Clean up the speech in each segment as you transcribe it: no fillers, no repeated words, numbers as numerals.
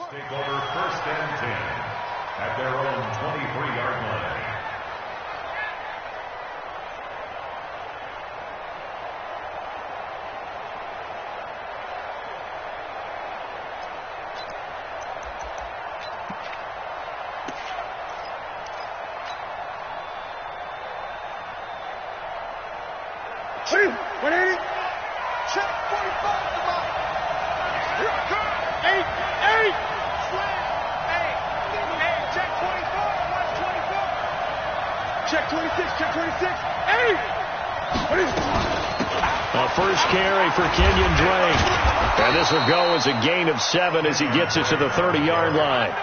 take over first and 10 at their own 23-yard line. Check 45. Here I come. 8. Slam. Hey, check 24. Watch 24. Check 26. Check 26. 8. First carry for Kenyon Drake. And this will go as a gain of 7 as he gets it to the 30-yard line.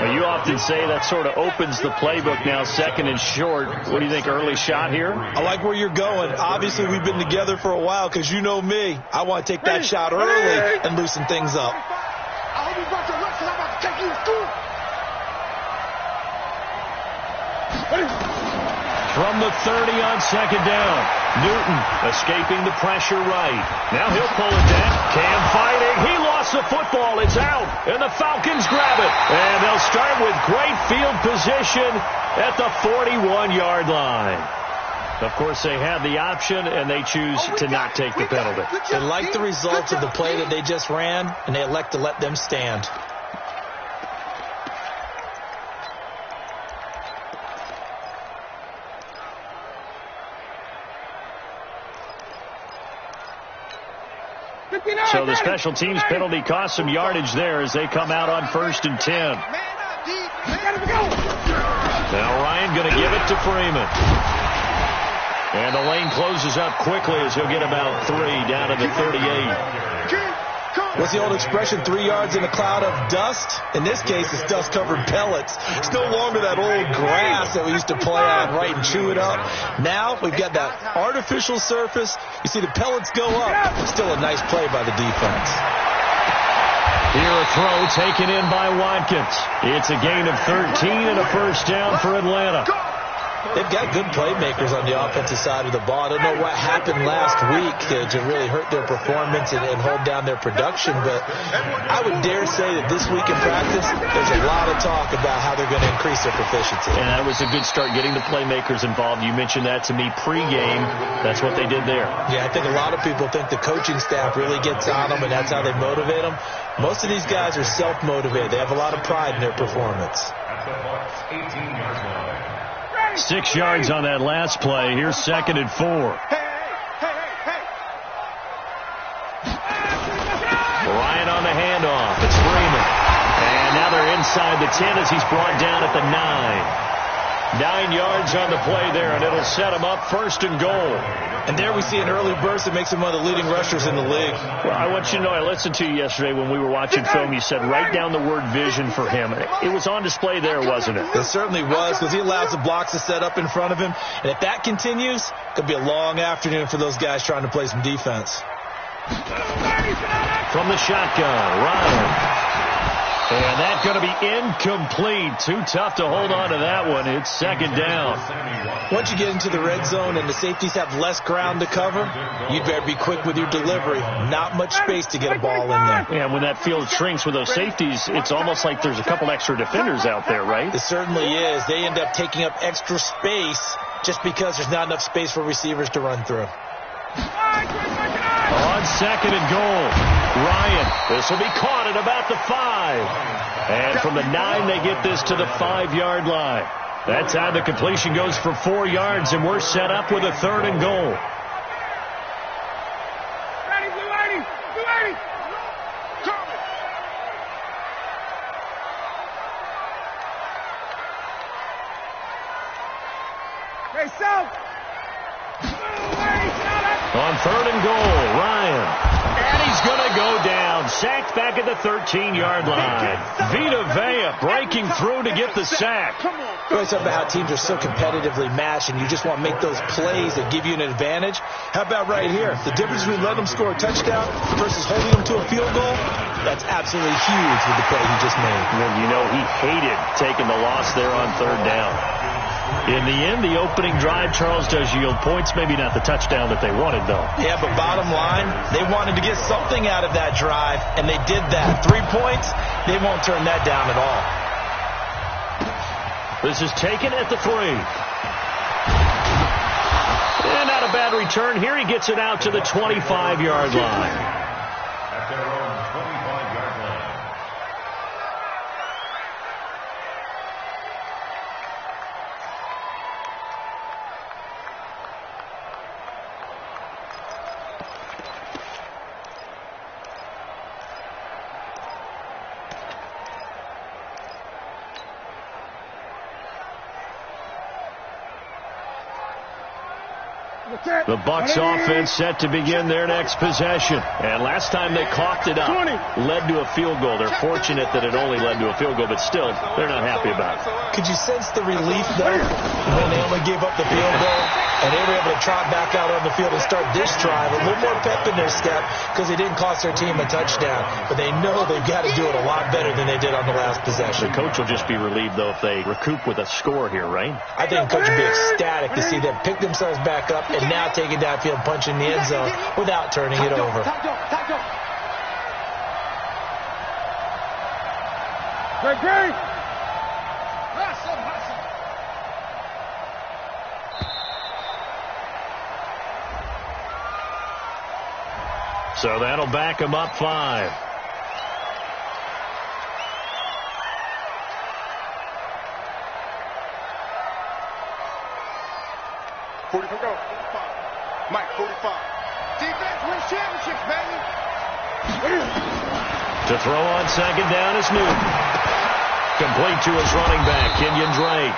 Well, you often say that sort of opens the playbook now, second and short. What do you think, early shot here? I like where you're going. Obviously, we've been together for a while because you know me. I want to take that shot early and loosen things up. I hope you brought your lunch because I'm about to take you to school. From the 30 on second down. Newton escaping the pressure right. Now he'll pull it down. Cam fighting. He lost the football. It's out. And the Falcons grab it. And they'll start with great field position at the 41-yard line. Of course, they have the option, and they choose to not take the penalty. They like the results of the play that they just ran, and they elect to let them stand. So the special teams penalty cost some yardage there as they come out on first and 10. Now Ryan going to give it to Freeman. And the lane closes up quickly as he'll get about 3 down to the 38. What's the old expression, 3 yards in a cloud of dust? In this case, it's dust-covered pellets. It's no longer that old grass that we used to play on, right, and chew it up. Now we've got that artificial surface. You see the pellets go up. Still a nice play by the defense. Here a throw taken in by Watkins. It's a gain of 13 and a first down for Atlanta. They've got good playmakers on the offensive side of the ball. I don't know what happened last week to really hurt their performance and hold down their production, but I would dare say that this week in practice, there's a lot of talk about how they're going to increase their proficiency. And that was a good start, getting the playmakers involved. You mentioned that to me pregame. That's what they did there. Yeah, I think a lot of people think the coaching staff really gets on them, and that's how they motivate them. Most of these guys are self-motivated. They have a lot of pride in their performance. 6 yards on that last play. Here's second and 4. Ryan on the handoff. It's Freeman. And now they're inside the 10 as he's brought down at the 9. 9 yards on the play there, and it'll set him up first and goal. And there we see an early burst that makes him one of the leading rushers in the league. Well, I want you to know, I listened to you yesterday when we were watching film. You said write down the word vision for him. It was on display there, wasn't it? It certainly was, because he allows the blocks to set up in front of him. And if that continues, it could be a long afternoon for those guys trying to play some defense. From the shotgun, Ryan. And that's going to be incomplete. Too tough to hold on to that one. It's second down. Once you get into the red zone and the safeties have less ground to cover, you'd better be quick with your delivery. Not much space to get a ball in there. Yeah, when that field shrinks with those safeties, it's almost like there's a couple extra defenders out there, right? It certainly is. They end up taking up extra space just because there's not enough space for receivers to run through. On second and goal, Ryan. This will be caught at about the 5. And from the 9, they get this to the 5-yard line. That time the completion goes for 4 yards, and we're set up with a third and goal. On third and goal, Ryan. And he's going to go down. Sacked back at the 13-yard line. Vita Vea breaking through to get the sack. We're talking about how teams are so competitively matched, and you just want to make those plays that give you an advantage. How about right here? The difference between letting them score a touchdown versus holding them to a field goal, that's absolutely huge with the play he just made. Well, you know, he hated taking the loss there on third down. In the end, the opening drive, Charles, does yield points. Maybe not the touchdown that they wanted, though. Yeah, but bottom line, they wanted to get something out of that drive, and they did that. 3 points, they won't turn that down at all. This is taken at the 3. And not a bad return here. He gets it out to the 25-yard line. At their own 25-yard line. The Bucs offense set to begin their next possession. And last time they coughed it up, led to a field goal. They're fortunate that it only led to a field goal, but still, they're not happy about it. Could you sense the relief, though, when they only gave up the field goal and they were able to trot back out on the field and start this drive? A little more pep in their step because they didn't cost their team a touchdown. But they know they've got to do it a lot better than they did on the last possession. The coach will just be relieved, though, if they recoup with a score here, right? I think the coach would be ecstatic to see them pick themselves back up and now take it downfield, punch in the end zone without turning it over. Great. So that'll back him up 5. Mike, 45. Defense wins championships, baby. To throw on second down is Newton. Complete to his running back, Kenyon Drake.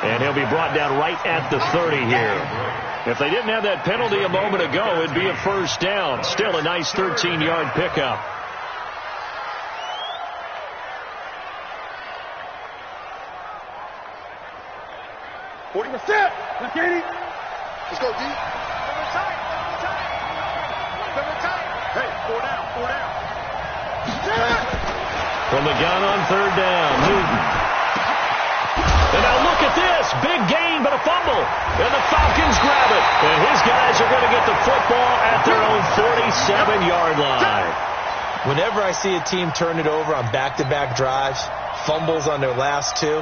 And he'll be brought down right at the 30 here. If they didn't have that penalty a moment ago, it'd be a first down. Still a nice 13-yard pickup. Let's get it. Let's go, D. Hey, 4 down. From the gun on third down, Newton. And now look at this. Big gain, but a fumble. And the Falcons grab it. And his guys are going to get the football at their own 47-yard line. Whenever I see a team turn it over on back-to-back drives, fumbles on their last 2,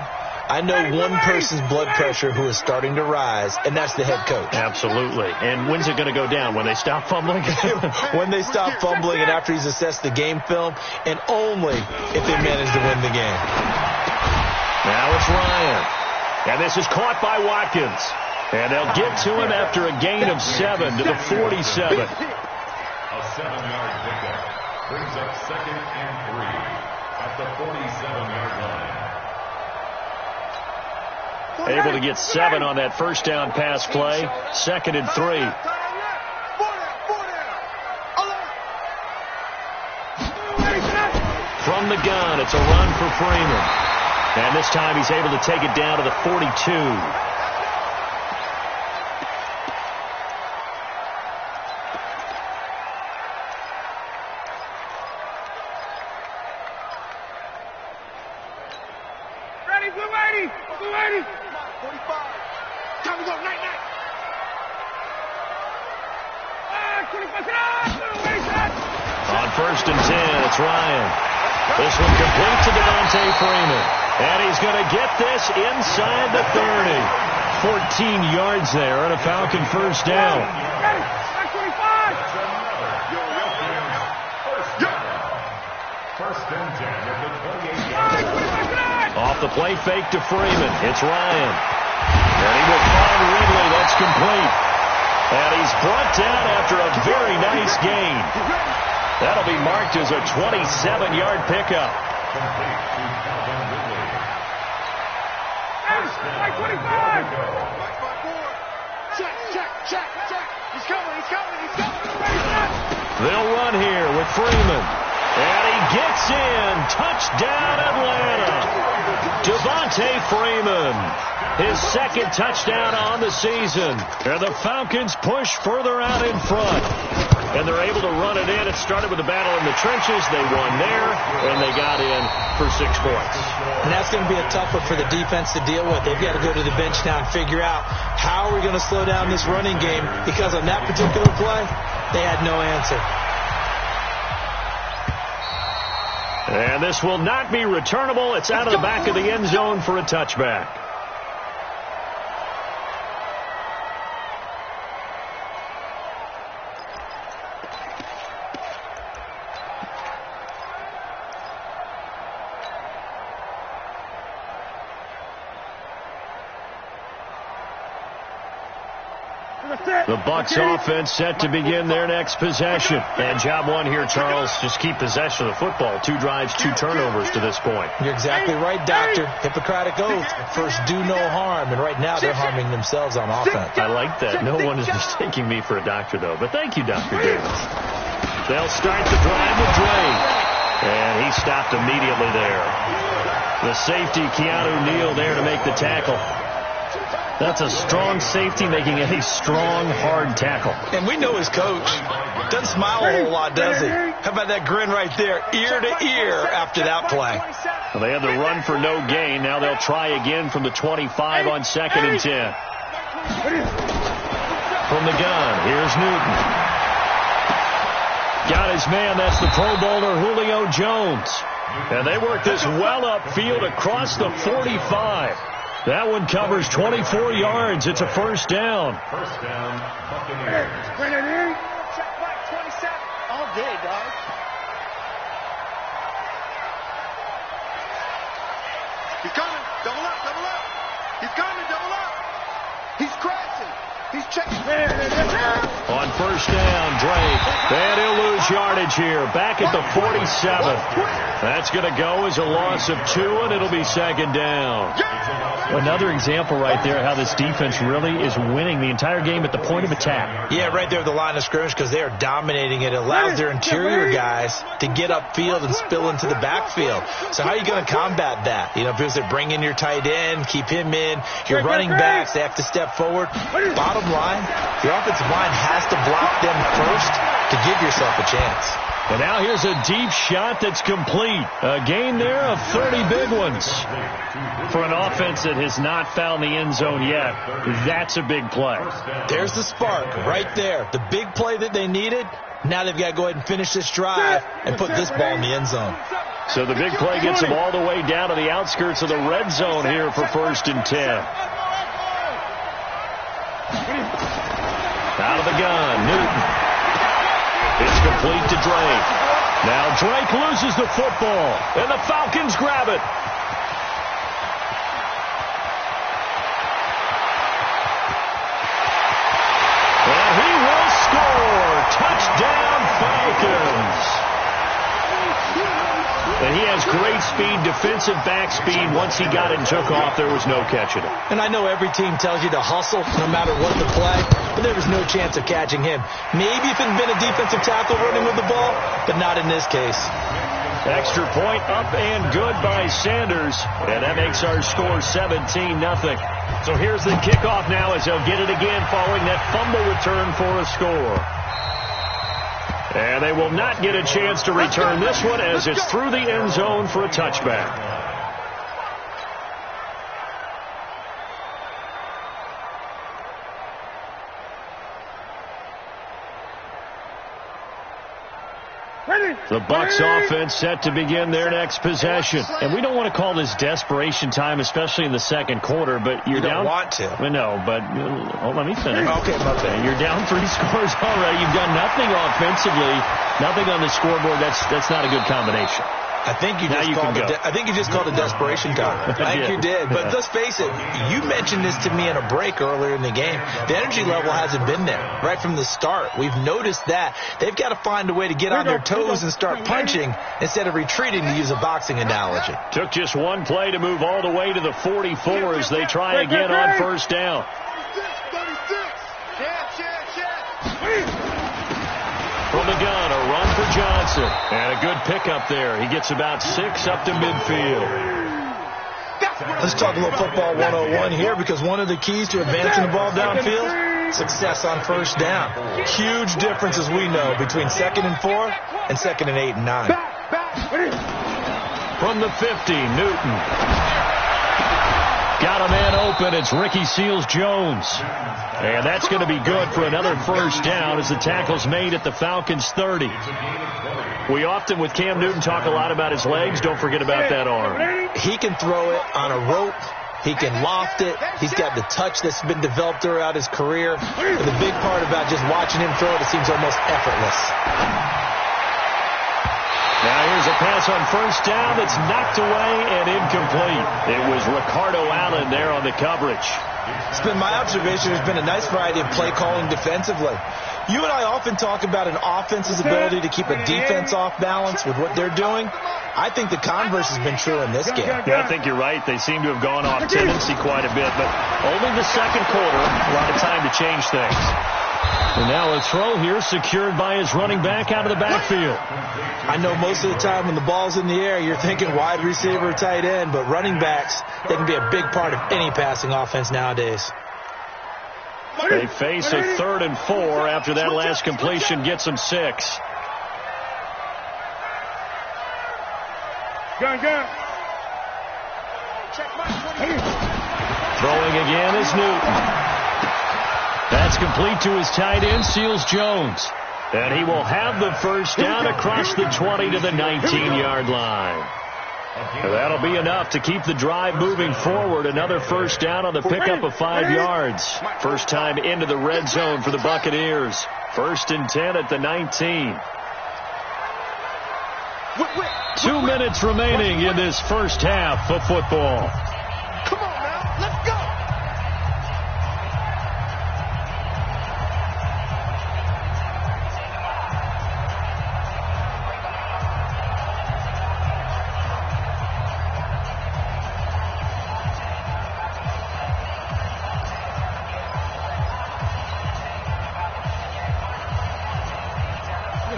I know one person's blood pressure who is starting to rise, and that's the head coach. Absolutely. And when's it going to go down? When they stop fumbling? When they stop fumbling and after he's assessed the game film, and only if they manage to win the game. Now it's Ryan. And this is caught by Watkins. And they'll get to him after a gain of 7 to the 47. A 7-yard pickup brings up 2nd and 3 at the 47-yard line. Able to get 7 on that first down pass play. 2nd and 3. From the gun, it's a run for Freeman. And this time he's able to take it down to the 42. Ready, blue 80. 45. Time to go, night. 25. On 1st and 10, it's Ryan. This one complete to Devontae Freeman. And he's going to get this inside the 30. 14 yards there and a Falcon first down. First and 10 at the 28-yard line. Off the play fake to Freeman. It's Ryan. And he will find Ridley. That's complete. And he's brought down after a very nice gain. That'll be marked as a 27-yard pickup. Complete to Calvin Ridley. First down. 25. Check. He's coming. They'll run here with Freeman. And he gets in. Touchdown, Atlanta. Devontae Freeman. His second touchdown on the season. And the Falcons push further out in front. And they're able to run it in. It started with a battle in the trenches. They won there, and they got in for 6 points. And that's going to be a tough one for the defense to deal with. They've got to go to the bench now and figure out how are we going to slow down this running game, because on that particular play, they had no answer. And this will not be returnable. It's out of the back of the end zone for a touchback. The Bucs offense set to begin their next possession. And job one here, Charles, just keep possession of the football. 2 drives, 2 turnovers to this point. You're exactly right, Doctor. Hippocratic oath. First, do no harm. And right now, they're harming themselves on offense. I like that. No one is mistaking me for a doctor, though. But thank you, Dr. Davis. They'll start the drive with Drake. And he stopped immediately there. The safety, Keanu Neal, there to make the tackle. That's a strong safety making a strong, hard tackle. And we know his coach. Doesn't smile a whole lot, does he? How about that grin right there, ear to ear after that play? Well, they had the run for no gain. Now they'll try again from the 25 on 2nd and 10. From the gun, here's Newton. Got his man, that's the Pro Bowler Julio Jones. And they work this well upfield across the 45. That one covers 24 yards. It's a first down. First down, Buccaneers. Check back, 27. All day, dog. He's coming. Double up, double up. He's coming, double up. He's crashing. He's checking. On first down, Drake. And he'll lose yardage here. Back at the 47. That's going to go as a loss of 2, and it'll be 2nd down. Another example right there how this defense really is winning the entire game at the point of attack. Yeah, right there at the line of scrimmage, because they are dominating it. It allows their interior guys to get upfield and spill into the backfield. So how are you going to combat that? You know, because they bring in your tight end, keep him in. Your running backs, they have to step forward. Bottom line, your offensive line has to block them first to give yourself a chance. And now here's a deep shot that's complete. A gain there of 30 big ones. For an offense that has not found the end zone yet, that's a big play. There's the spark right there. The big play that they needed. Now they've got to go ahead and finish this drive and put this ball in the end zone. So the big play gets them all the way down to the outskirts of the red zone here for 1st and 10. Out of the gun, Newton. It's complete to Drake. Now Drake loses the football, and the Falcons grab it. And he will score. Touchdown, Falcons. And he has great speed, defensive back speed. Once he got it and took off, there was no catching him. And I know every team tells you to hustle no matter what the play, but there was no chance of catching him. Maybe if it had been a defensive tackle running with the ball, but not in this case. Extra point up and good by Sanders. And that makes our score 17-0. So here's the kickoff now as they'll get it again following that fumble return for a score. And they will not get a chance to return this one as it's through the end zone for a touchback. The Bucs offense set to begin their next possession. And we don't want to call this desperation time, especially in the second quarter, but you're down. You don't want to. Well, no, but let me finish. Okay, my bad. You're down 3 scores already. You've done nothing offensively, nothing on the scoreboard. That's not a good combination. I think you just called it desperation time. I think you did. But let's face it, you mentioned this to me in a break earlier in the game. The energy level hasn't been there right from the start. We've noticed that. They've got to find a way to get on their toes and start punching instead of retreating, to use a boxing analogy. Took just one play to move all the way to the 44 as they try again on first down. 36. From the gun, a run for Johnson. And a good pickup there. He gets about 6 up to midfield. Let's talk a little football 101 here, because one of the keys to advancing the ball downfield, success on first down. Huge difference, as we know, between 2nd and 4 and 2nd and 8 and 9. From the 50, Newton. Got a man open. It's Ricky Seals-Jones. And that's going to be good for another first down as the tackle's made at the Falcons' 30. We often, with Cam Newton, talk a lot about his legs. Don't forget about that arm. He can throw it on a rope. He can loft it. He's got the touch that's been developed throughout his career. And the big part about just watching him throw it seems almost effortless. Now here's a pass on first down that's knocked away and incomplete. It was Ricardo Allen there on the coverage. It's been my observation. There's been a nice variety of play calling defensively. You and I often talk about an offense's ability to keep a defense off balance with what they're doing. I think the converse has been true in this game. Yeah, I think you're right. They seem to have gone off tendency quite a bit, but only the second quarter, a lot of time to change things. And now a throw here secured by his running back out of the backfield. I know most of the time when the ball's in the air, you're thinking wide receiver, tight end, but running backs, they can be a big part of any passing offense nowadays. They face a 3rd and 4 after that last completion gets them 6. Gun. Throwing again is Newton. That's complete to his tight end, Seals-Jones. And he will have the first down across the 20 to the 19-yard line. And that'll be enough to keep the drive moving forward. Another first down on the pickup of 5 yards. First time into the red zone for the Buccaneers. 1st and 10 at the 19. 2 minutes remaining in this first half of football. Come on now, let's go.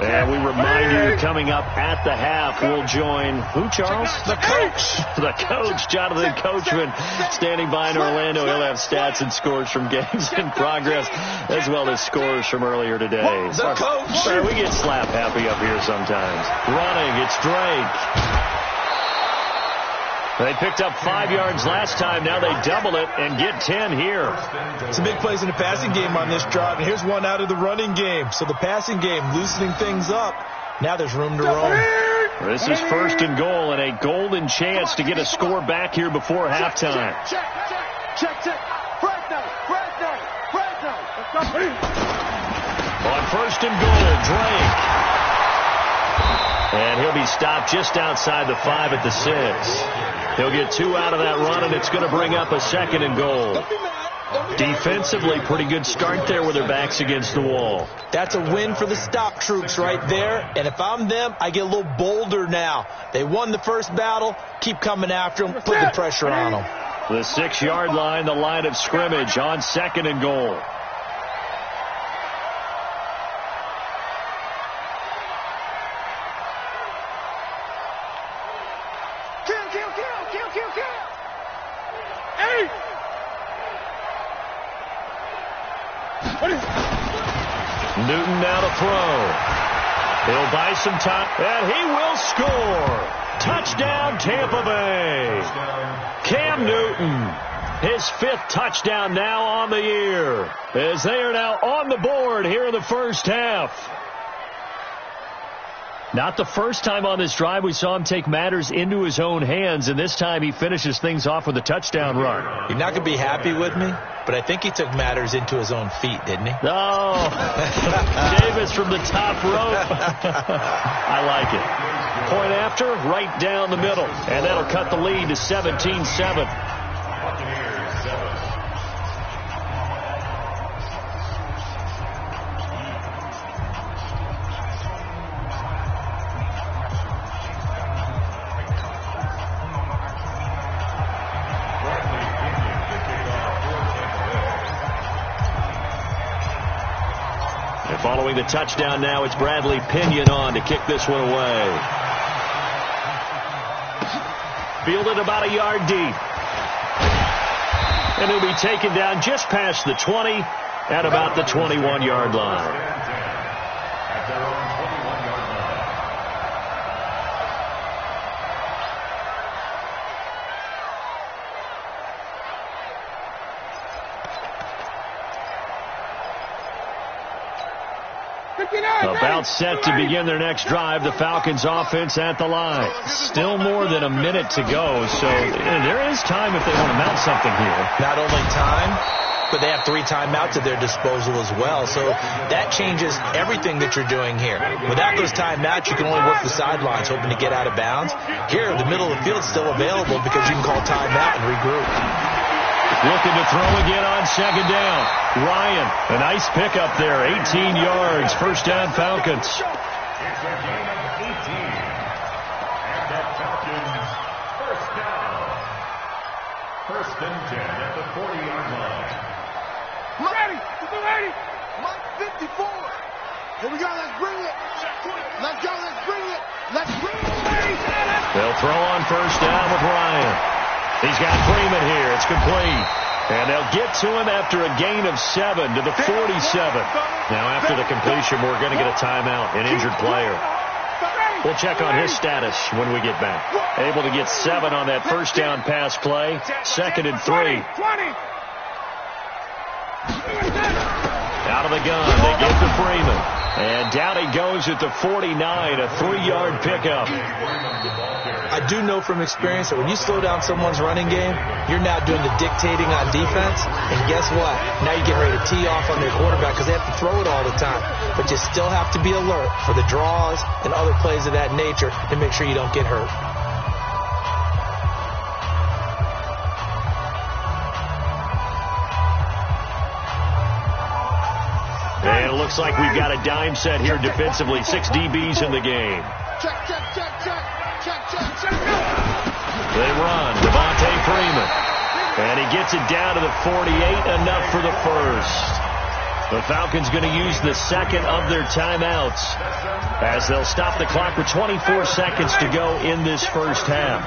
And we remind you, coming up at the half, we'll join who, Charles? The coach. The coach, Jonathan Coachman, standing by in Orlando. He'll have stats and scores from games in progress, as well as scores from earlier today. The coach. We get slap happy up here sometimes. Running, it's Drake. They picked up 5 yards last time. Now they double it and get 10 here. Some big plays in the passing game on this drive, and here's one out of the running game. So the passing game loosening things up. Now there's room to roam. This is 1st and goal, and a golden chance to get a score back here before halftime. Check. On 1st and goal, Drake. And he'll be stopped just outside the 5 at the 6. He'll get 2 out of that run, and it's going to bring up a 2nd and goal. Defensively, pretty good start there with their backs against the wall. That's a win for the stop troops right there. And if I'm them, I get a little bolder now. They won the first battle. Keep coming after them. Put the pressure on them. The 6-yard line, the line of scrimmage on 2nd and goal. Newton now to throw. He'll buy some time, and he will score. Touchdown, Tampa Bay. Cam Newton, his 5th touchdown now on the year, as they are now on the board here in the first half. Not the first time on this drive we saw him take matters into his own hands, and this time he finishes things off with a touchdown run. You're not going to be happy with me, but I think he took matters into his own feet, didn't he? Oh, Davis from the top rope. I like it. Point after, right down the middle, and that'll cut the lead to 17-7. Following the touchdown now, it's Bradley Pinion on to kick this one away. Fielded about a yard deep. And he'll be taken down just past the 20 at about the 21-yard line. At their own 21-yard line. About set to begin their next drive. The Falcons offense at the line. Still more than a minute to go, so there is time if they want to mount something here. Not only time, but they have 3 timeouts at their disposal as well. So that changes everything that you're doing here. Without those timeouts, you can only work the sidelines, hoping to get out of bounds. Here, the middle of the field is still available because you can call timeout and regroup. Looking to throw again on second down. Ryan, a nice pickup there. 18 yards. First down, Falcons. It's a gain of 18. And the Falcons first down. First and 10 at the 40-yard line. Ready. Mike 54. Here we go. Let's bring it. Let's go. Let's bring it. Let's bring it. They'll throw on first down with Ryan. He's got Freeman here. It's complete. And they'll get to him after a gain of 7 to the 47. Now, after the completion, we're going to get a timeout, an injured player. We'll check on his status when we get back. Able to get 7 on that first down pass play. 2nd and 3. Out of the gun. They get to Freeman. And down he goes at the 49, a 3-yard pickup. I do know from experience that when you slow down someone's running game, you're now doing the dictating on defense. And guess what? Now you're getting ready to tee off on their quarterback because they have to throw it all the time. But you still have to be alert for the draws and other plays of that nature to make sure you don't get hurt. And it looks like we've got a dime set here defensively. 6 DBs in the game. Check. They run. Devontae Freeman. And he gets it down to the 48. Enough for the first. The Falcons going to use the second of their timeouts as they'll stop the clock with 24 seconds to go in this first half.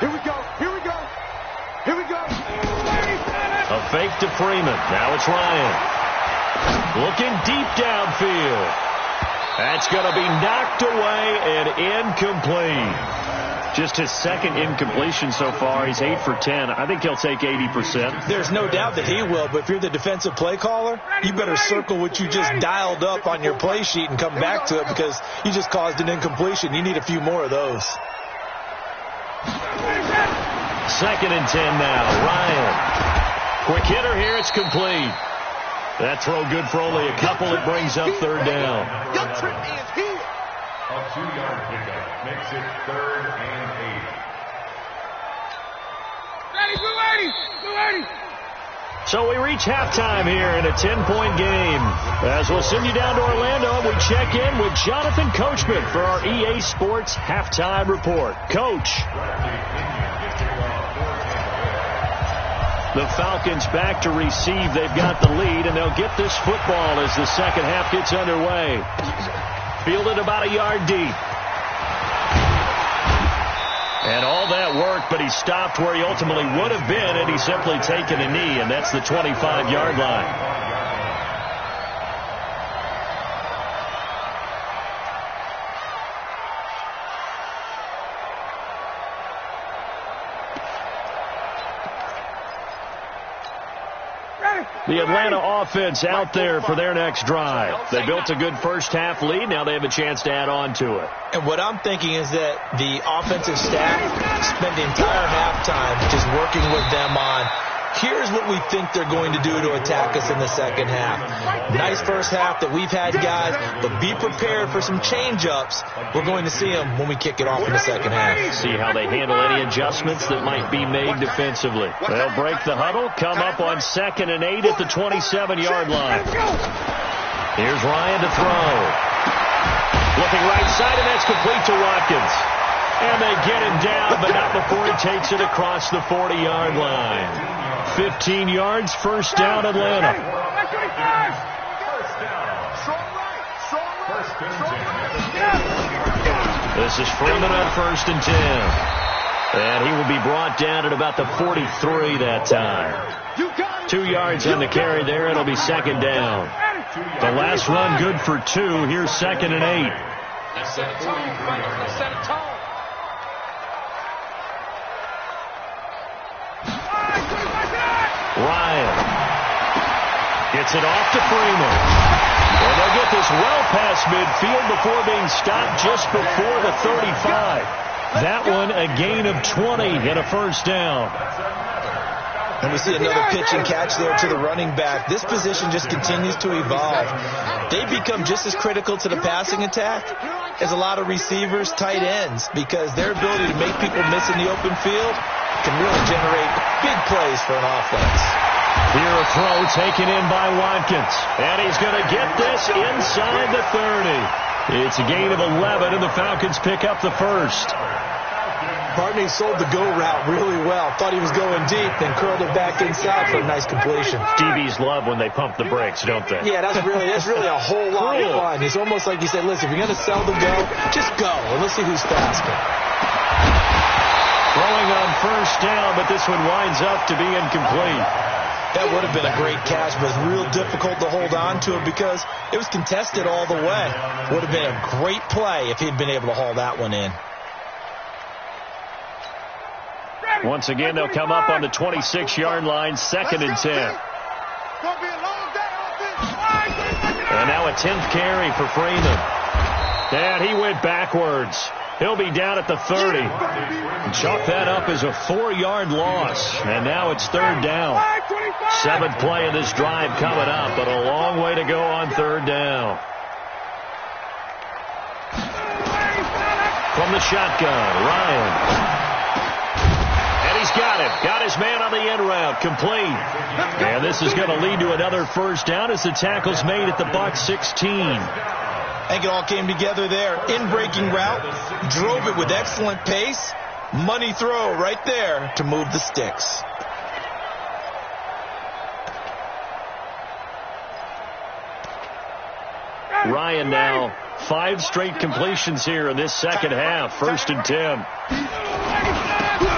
Here we go. A fake to Freeman. Now it's Ryan. Looking deep downfield. That's going to be knocked away and incomplete. Just his second incompletion so far. He's 8 for 10. I think he'll take 80%. There's no doubt that he will, but if you're the defensive play caller, you better circle what you just dialed up on your play sheet and come back to it because you just caused an incompletion. You need a few more of those. 2nd and 10 now. Ryan. Quick hitter here. It's complete. That throw good for only a couple. It brings up 3rd down. Your trip is here. A 2-yard pickup makes it 3rd and 8. So we reach halftime here in a 10-point game. As we'll send you down to Orlando, we check in with Jonathan Coachman for our EA Sports Halftime Report. Coach. The Falcons back to receive. They've got the lead, and they'll get this football as the second half gets underway. Fielded about a yard deep. And all that work, but he stopped where he ultimately would have been, and he's simply taken a knee, and that's the 25-yard line. The Atlanta offense out there for their next drive. They built a good first half lead. Now they have a chance to add on to it. And what I'm thinking is that the offensive staff spent the entire halftime just working with them on, here's what we think they're going to do to attack us in the second half. Nice first half that we've had, guys, but be prepared for some change-ups. We're going to see them when we kick it off in the second half. See how they handle any adjustments that might be made defensively. They'll break the huddle, come up on 2nd and 8 at the 27-yard line. Here's Ryan to throw. Looking right side, and that's complete to Watkins. And they get him down, but not before he takes it across the 40-yard line. 15 yards, first down, Atlanta. First and 10. This is Freeman on 1st and 10. And he will be brought down at about the 43 that time. 2 yards on the carry there. It'll be 2nd down. The last run good for 2. Here's 2nd and 8. Set a tone, Frank. Set a tone. Ryan gets it off to Freeman. And they'll get this well past midfield before being stopped just before the 35. That one a gain of 20 and a 1st down. And we see another pitch and catch there to the running back. This position just continues to evolve. They become just as critical to the passing attack as a lot of receivers, tight ends, because their ability to make people miss in the open field can really generate big plays for an offense. Here a throw taken in by Watkins. And he's going to get this inside the 30. It's a gain of 11, and the Falcons pick up the 1st. Barney sold the go route really well. Thought he was going deep, then curled it back inside for a nice completion. DBs love when they pump the brakes, don't they? Yeah, that's really a whole lot of fun. It's almost like you said, listen, if you're going to sell the go, just go, and let's see who's faster. Throwing on 1st down, but this one winds up to be incomplete. That would have been a great catch, but it's real difficult to hold on to it because it was contested all the way. Would have been a great play if he'd been able to haul that one in. Once again, they'll come up on the 26-yard line, 2nd and 10. And now a 10th carry for Freeman. And he went backwards. He'll be down at the 30. Chalk that up as a 4-yard loss. And now it's 3rd down. 7th play of this drive coming up, but a long way to go on 3rd down. From the shotgun, Ryan. Got him. Got his man on the end route. Complete. And this is going to lead to another 1st down as the tackle's made at the Bucs 16. I think it all came together there. In-breaking route. Drove it with excellent pace. Money throw right there to move the sticks. Ryan now 5 straight completions here in this 2nd half. 1st and 10.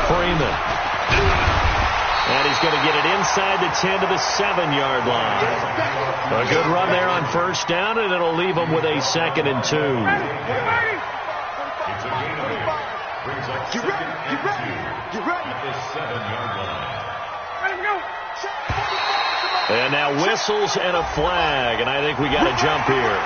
Freeman. And he's going to get it inside the 10 to the 7-yard line. A good run there on 1st down, and it'll leave him with a 2nd and 2. And now whistles and a flag, and I think we got a jump here.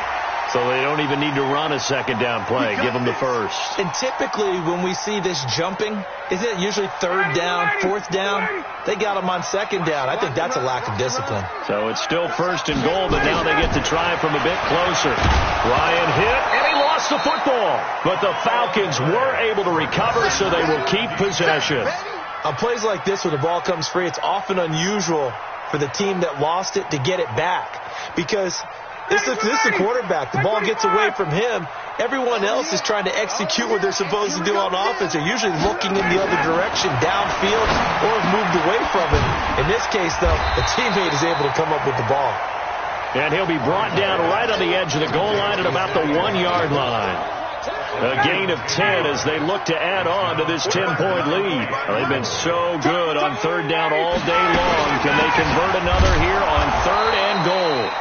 So they don't even need to run a 2nd down play. Give them the 1st. And typically when we see this jumping, isn't it usually 3rd down, 4th down? They got them on 2nd down. I think that's a lack of discipline. So it's still 1st and goal, but now they get to try from a bit closer. Ryan hit, and he lost the football. But the Falcons were able to recover, so they will keep possession. On plays like this where the ball comes free, it's often unusual for the team that lost it to get it back. Because this is the quarterback. The ball gets away from him. Everyone else is trying to execute what they're supposed to do on offense. They're usually looking in the other direction, downfield, or have moved away from it. In this case, though, the teammate is able to come up with the ball. And he'll be brought down right on the edge of the goal line at about the 1-yard line. A gain of 10 as they look to add on to this 10-point lead. They've been so good on 3rd down all day long. Can they convert another here on 3rd and goal?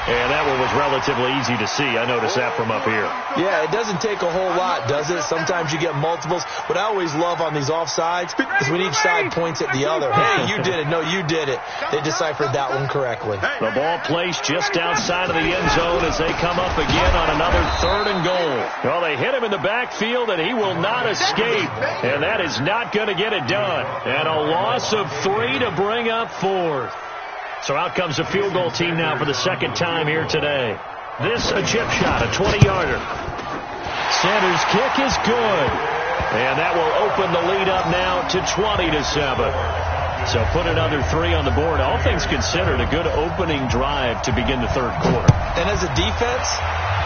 And that one was relatively easy to see. I noticed that from up here. Yeah, it doesn't take a whole lot, does it? Sometimes you get multiples. What I always love on these offsides is when each side points at the other. Hey, you did it. No, you did it. They deciphered that one correctly. The ball placed just outside of the end zone as they come up again on another 3rd and goal. Well, they hit him in the backfield, and he will not escape. And that is not going to get it done. And a loss of 3 to bring up 4th. So out comes the field goal team now for the 2nd time here today. This a chip shot, a 20-yarder. Sanders' kick is good. And that will open the lead up now to 20-7. So put another 3 on the board. All things considered, a good opening drive to begin the 3rd quarter. And as a defense,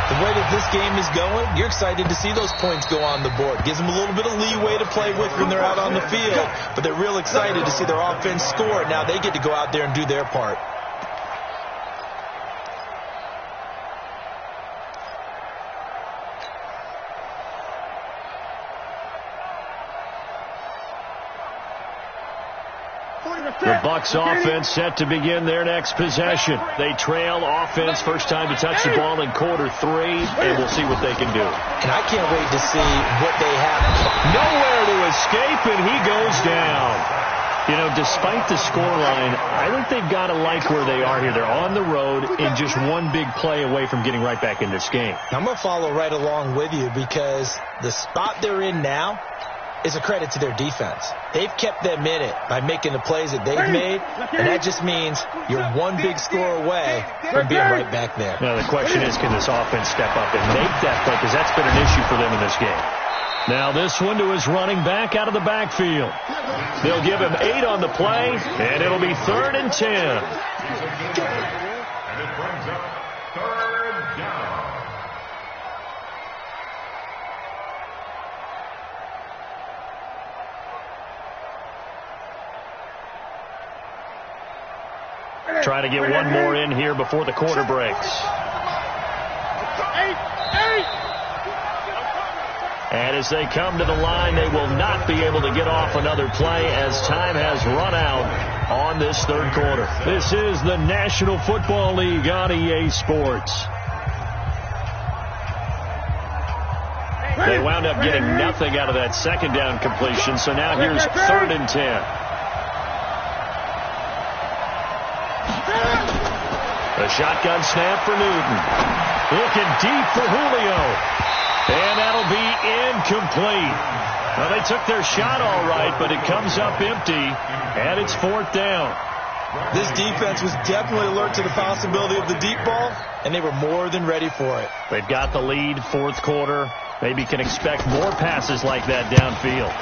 the way that this game is going, you're excited to see those points go on the board. Gives them a little bit of leeway to play with when they're out on the field. But they're real excited to see their offense score. Now they get to go out there and do their part. The Bucs offense set to begin their next possession. They trail offense, first time to touch the ball in quarter 3, and we'll see what they can do. And I can't wait to see what they have. Nowhere to escape, and he goes down. You know, despite the scoreline, I think they've got to like where they are here. They're on the road and just one big play away from getting right back in this game. I'm going to follow right along with you because the spot they're in now is a credit to their defense. They've kept them in it by making the plays that they've made, and that just means you're one big score away from being right back there. Now, the question is, can this offense step up and make that play? Because that's been an issue for them in this game. Now this one to his running back out of the backfield. They'll give him 8 on the play, and it'll be 3rd and 10. And it brings up 3rd down. Try to get one more in here before the quarter breaks. And as they come to the line, they will not be able to get off another play as time has run out on this 3rd quarter. This is the National Football League on EA Sports. They wound up getting nothing out of that 2nd down completion, so now here's 3rd and 10. The shotgun snap for Newton. Looking deep for Julio. And that'll be incomplete. Well, they took their shot all right, but it comes up empty, and it's 4th down. This defense was definitely alert to the possibility of the deep ball, and they were more than ready for it. They've got the lead, 4th quarter. Maybe can expect more passes like that downfield.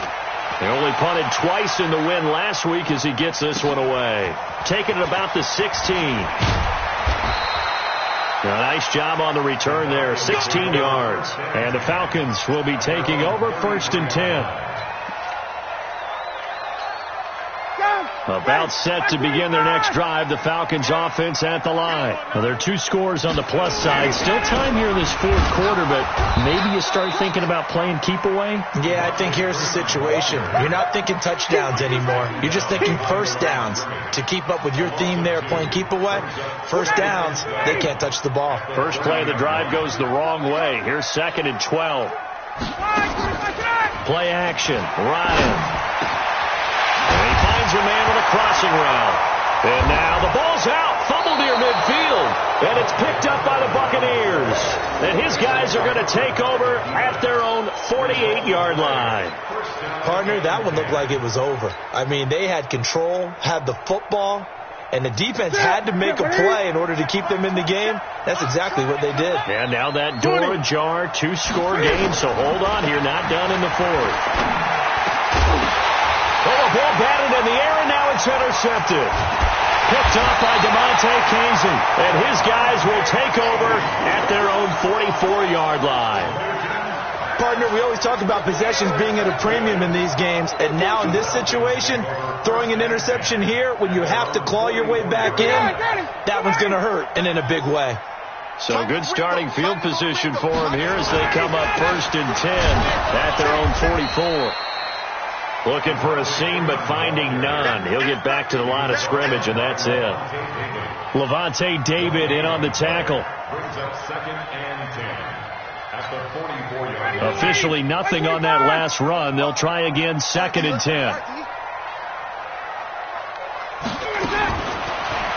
They only punted twice in the win last week as he gets this one away. Taking it about the 16. A nice job on the return there, 16 yards. And the Falcons will be taking over 1st and 10. About set to begin their next drive, the Falcons offense at the line. Well, there are 2 scores on the plus side. Still time here in this 4th quarter, but maybe you start thinking about playing keep away? Yeah, I think here's the situation. You're not thinking touchdowns anymore. You're just thinking first downs. To keep up with your theme there, playing keep away, first downs, they can't touch the ball. First play of the drive goes the wrong way. Here's 2nd and 12. Play action. Ryan. And he finds a man with a crossing route. And now the ball's out. Fumble near midfield. And it's picked up by the Buccaneers. And his guys are going to take over at their own 48-yard line. Partner, that one looked like it was over. I mean, they had control, had the football, and the defense had to make a play in order to keep them in the game. That's exactly what they did. And now that door ajar, 2-score game, so hold on here, not done in the 4th. Oh, the ball batted in the air, and now it's intercepted. Picked off by DeMonte Casey, and his guys will take over at their own 44-yard line. Partner, we always talk about possessions being at a premium in these games, and now in this situation, throwing an interception here when you have to claw your way back in, that one's going to hurt, and in a big way. So good starting field position for them here as they come up 1st and 10 at their own 44. Looking for a seam, but finding none. He'll get back to the line of scrimmage, and that's it. Levante David in on the tackle. Brings up 2nd and 10 at the 44-yard line. Officially nothing on that last run. They'll try again, 2nd and 10.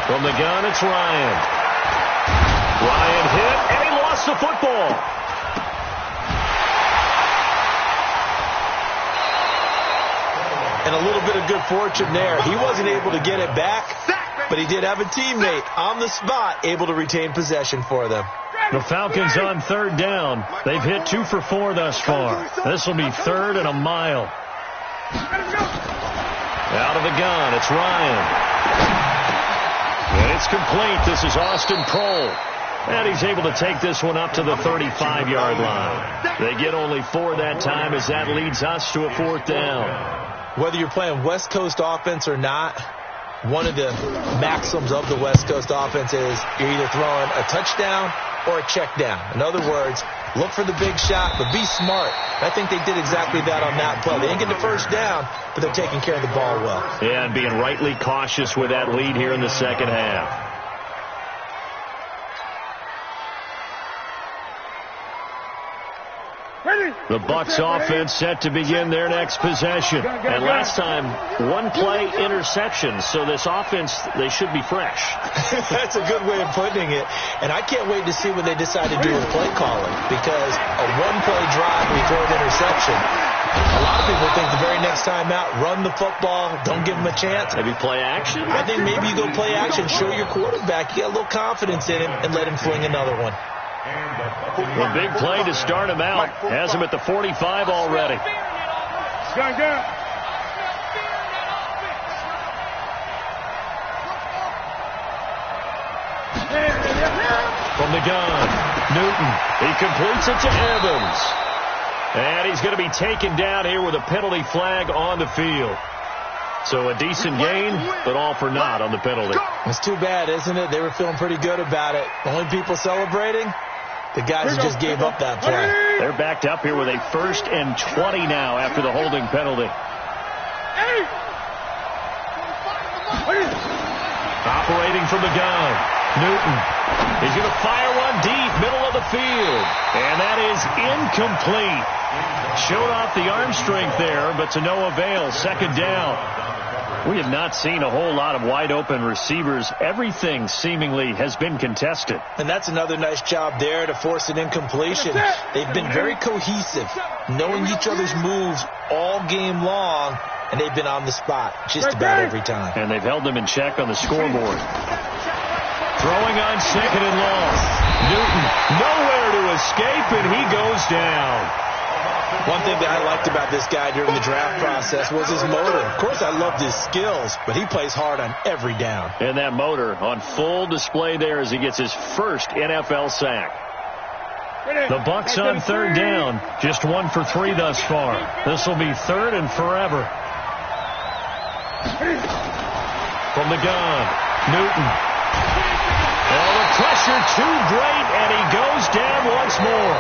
From the gun, it's Ryan. Ryan hit, and he lost the football. And a little bit of good fortune there. He wasn't able to get it back, but he did have a teammate on the spot able to retain possession for them. The Falcons on 3rd down. They've hit 2 for 4 thus far. This will be 3rd and a mile. Out of the gun, it's Ryan. And it's complete. This is Austin Prohl. And he's able to take this one up to the 35-yard line. They get only 4 that time as that leads us to a 4th down. Whether you're playing West Coast offense or not, one of the maxims of the West Coast offense is you're either throwing a touchdown or a check down. In other words, Look for the big shot, but be smart. I think they did exactly that on that play. They didn't get the first down, but they're taking care of the ball well. Yeah, and being rightly cautious with that lead here in the second half. The Bucs offense set to begin their next possession. And last time, one play interception. So this offense, they should be fresh. That's a good way of putting it. And I can't wait to see what they decide to do with play calling. Because a one-play drive, we throw an interception. A lot of people think the very next time out, run the football, don't give them a chance. Maybe play action? I think maybe you go play action, show your quarterback, you got a little confidence in him, and let him fling another one. A big play to start him out. Has him at the 45 already. From the gun, Newton. He completes it to Evans. And he's going to be taken down here with a penalty flag on the field. So a decent gain, but all for naught on the penalty. It's too bad, isn't it? They were feeling pretty good about it. Only people celebrating? The guys who just gave up that play. They're backed up here with a 1st and 20 now after the holding penalty. Operating from the gun, Newton. He's going to fire one deep, middle of the field. And that is incomplete. Showed off the arm strength there, but to no avail. Second down. We have not seen a whole lot of wide-open receivers. Everything seemingly has been contested. And that's another nice job there to force an incompletion. They've been very cohesive, knowing each other's moves all game long, and they've been on the spot just about every time. And they've held them in check on the scoreboard. Throwing on 2nd and long. Newton nowhere to escape, and he goes down. One thing that I liked about this guy during the draft process was his motor. Of course, I loved his skills, but he plays hard on every down. And that motor on full display there as he gets his first NFL sack. The Bucs on 3rd down, just 1 for 3 thus far. This will be 3rd and forever. From the gun, Newton. Oh, the pressure too great, and he goes down once more.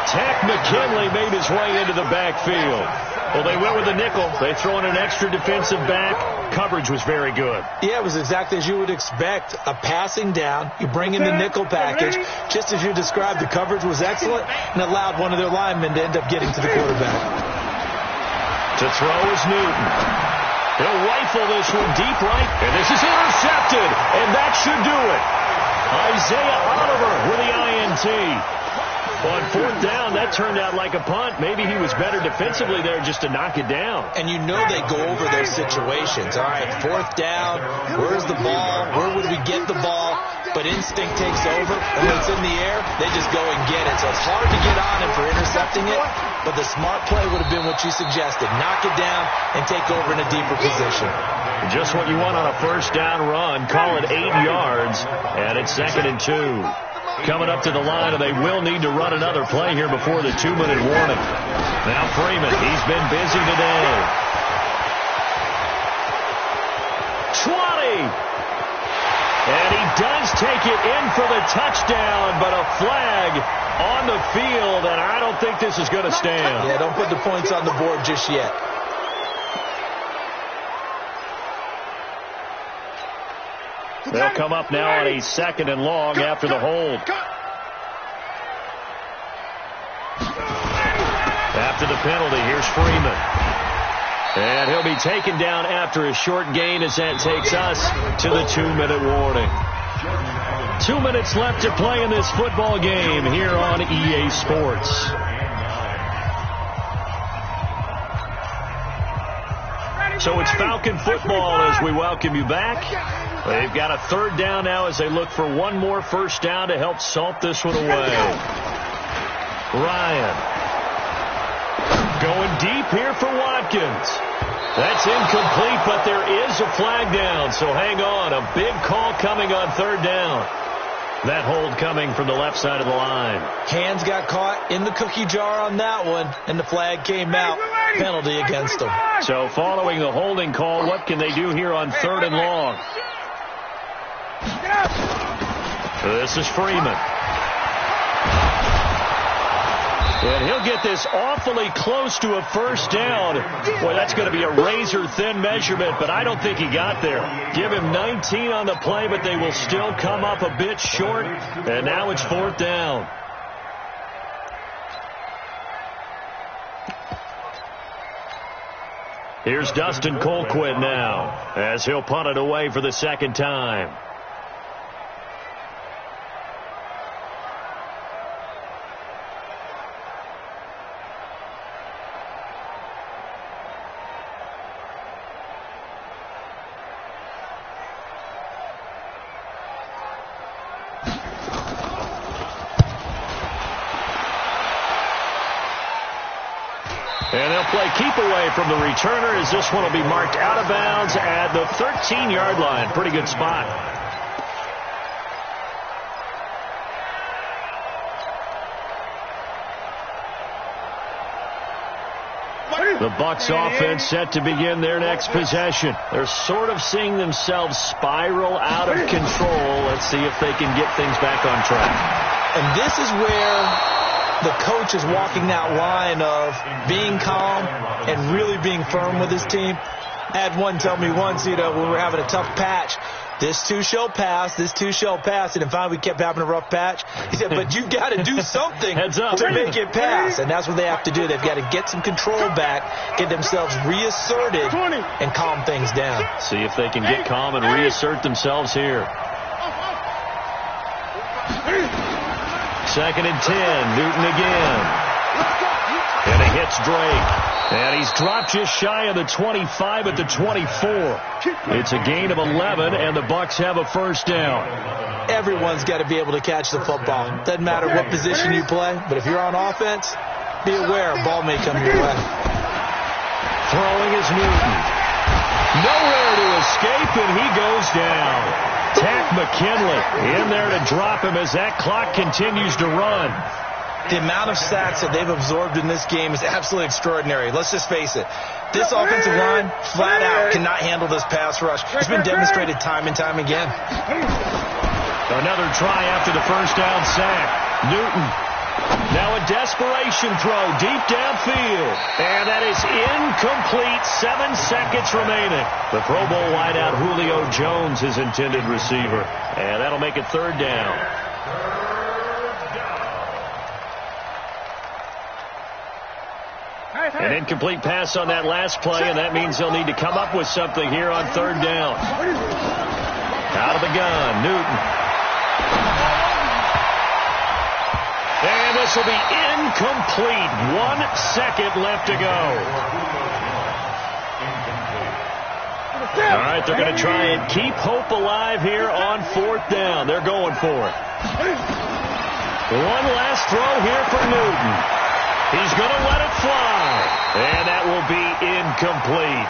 Tack McKinley made his way into the backfield. Well, they went with the nickel. They throw in an extra defensive back. Coverage was very good. Yeah, it was exactly as you would expect. A passing down. You bring in the nickel package. Just as you described, the coverage was excellent and allowed one of their linemen to end up getting to the quarterback. To throw is Newton. He'll rifle this one deep right, and this is intercepted, and that should do it. Isaiah Oliver with the INT. On 4th down, that turned out like a punt. Maybe he was better defensively there just to knock it down. And you know they go over those situations. All right, 4th down, where's the ball? Where would we get the ball? But instinct takes over, and when it's in the air, they just go and get it. So it's hard to get on him for intercepting it, but the smart play would have been what you suggested. Knock it down and take over in a deeper position. Just what you want on a 1st down run. Call it 8 yards, and it's 2nd and 2. Coming up to the line, and they will need to run another play here before the 2-minute warning. Now Freeman, he's been busy today. 20! And he does take it in for the touchdown, but a flag on the field, and I don't think this is going to stand. Yeah, don't put the points on the board just yet. They'll come up now on a 2nd and long after the hold. After the penalty, here's Freeman. And he'll be taken down after a short gain as that takes us to the 2-minute warning. 2 minutes left to play in this football game here on EA Sports. So it's Falcon football as we welcome you back. They've got a 3rd down now as they look for one more 1st down to help salt this one away. Ryan. Going deep here for Watkins. That's incomplete, but there is a flag down, so hang on. A big call coming on 3rd down. That hold coming from the left side of the line. Hands got caught in the cookie jar on that one, and the flag came out. Penalty against them. So following the holding call, what can they do here on 3rd and long? This is Freeman. And he'll get this awfully close to a first down. Boy, that's going to be a razor-thin measurement, but I don't think he got there. Give him 19 on the play, but they will still come up a bit short. And now it's 4th down. Here's Dustin Colquitt now, as he'll punt it away for the 2nd time. And they'll play keep away from the returner as this one will be marked out of bounds at the 13-yard line. Pretty good spot. The Bucs offense set to begin their next possession. They're sort of seeing themselves spiral out of control. Let's see if they can get things back on track. And this is where the coach is walking that line of being calm and really being firm with his team. I had one tell me once, when we were having a tough patch, this too shall pass, this too shall pass. And finally we kept having a rough patch. He said, but you got to do something to make it pass. And that's what they have to do. They've got to get some control back, get themselves reasserted, and calm things down. See if they can get calm and reassert themselves here. 2nd and 10. Newton again. And he hits Drake. And he's dropped just shy of the 25 at the 24. It's a gain of 11, and the Bucs have a first down. Everyone's got to be able to catch the football. Doesn't matter what position you play, but if you're on offense, be aware a ball may come your way. Throwing is Newton. Nowhere to escape, and he goes down. Tack McKinley in there to drop him as that clock continues to run. The amount of sacks that they've absorbed in this game is absolutely extraordinary. Let's just face it. This offensive line, flat out, cannot handle this pass rush. It's been demonstrated time and time again. Another try after the first down sack. Newton. Now a desperation throw deep downfield. And that is incomplete. 7 seconds remaining. The Pro Bowl wideout Julio Jones, his intended receiver. And that'll make it 3rd down. An incomplete pass on that last play, and that means they'll need to come up with something here on 3rd down. Out of the gun, Newton. And this will be incomplete. 1 second left to go. All right, they're going to try and keep hope alive here on 4th down. They're going for it. One last throw here for Newton. He's going to let it fly. And that will be incomplete,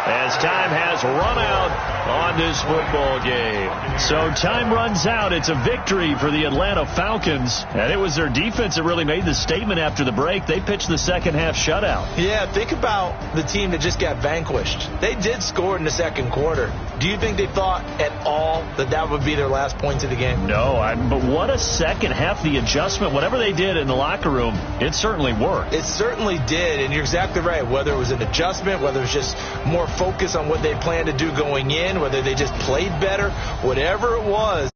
as time has run out on this football game. So time runs out. It's a victory for the Atlanta Falcons. And it was their defense that really made the statement after the break. They pitched the second half shutout. Yeah, think about the team that just got vanquished. They did score in the second quarter. Do you think they thought at all that that would be their last points of the game? No, but what a second half. The adjustment, whatever they did in the locker room, it certainly worked. It certainly did, and you're exactly right. Whether it was an adjustment, whether it was just more focus on what they planned to do going in, whether they just played better, whatever it was.